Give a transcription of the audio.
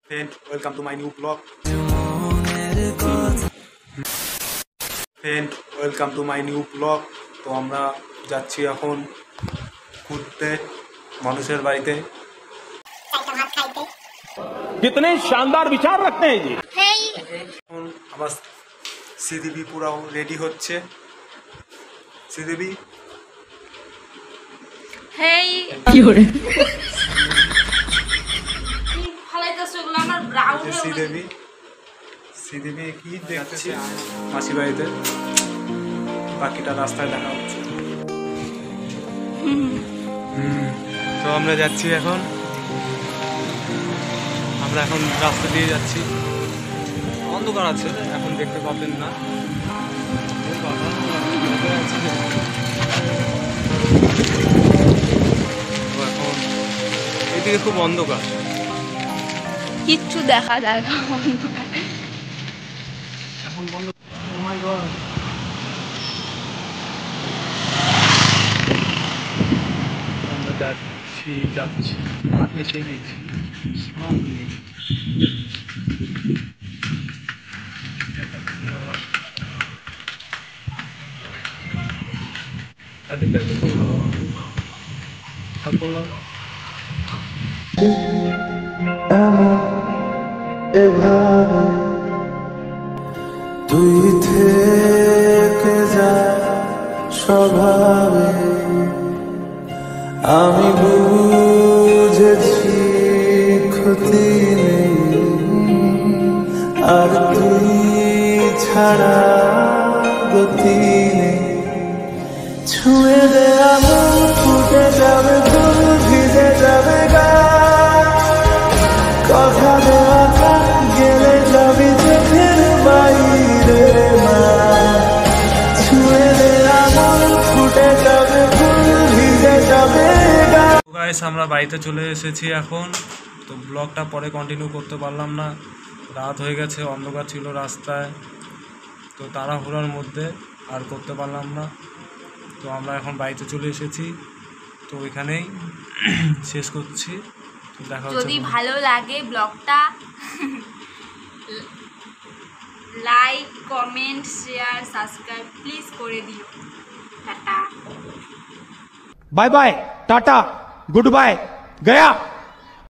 Friend, welcome to my new vlog. Friend, welcome to my new vlog. তো আমরা যাচ্ছি এখন ঘুরতে মানুষের বাড়িতে। कितने शानदार विचार रखते हैं जी। এখন আবার শ্রীদেবী পুরাও রেডি হচ্ছে। শ্রীদেবী হেই কি করে শ্রীদেবী কি দেখছি মাসি বাড়িতে, বাকিটা রাস্তায় দেখা হচ্ছে। তো আমরা যাচ্ছি এখন রাস্তা দিয়ে যাচ্ছি, অন্ধকার আছে এখন দেখতে পাবেন না। এখন এইদিকে খুব অন্ধকার, কিচ্ছু দেখা যায় না এখন বন্ধ। ও মাই গড, আমরা যাচ্ছি এসে গেছি সামনে। তুই থেকে যা স্বভাবে, আমি বুঝেছি ক্ষতি নেই, আর তুই ছাড়া গতি নেই। ছুঁয়ে দে আমল, ফুটে যাবে ফুল, ভিজে যাবে গা, কথা দেওয়া গেলে যাবি চোখের বাইরে মা। ছুঁয়ে দে আমল, ফুটে যাবে ফুল, ভিজে যাবে গা। গাইস, আমরা বাড়িতে চলে এসেছি এখন। তো ব্লগটা পরে কন্টিনিউ করতে পারলাম না, রাত হয়ে গেছে, অন্ধকার ছিল রাস্তায়, তো তাড়াহুড়োর মধ্যে আর করতে পারলাম না। তো আমরা এখন বাড়িতে চলে এসেছি, তো ওইখানেই শেষ করছি। দেখা হচ্ছে। যদি ভালো লাগে ব্লগটা like, comment, share, subscribe please করে দিও। Tata, bye bye, tata, goodbye, गया।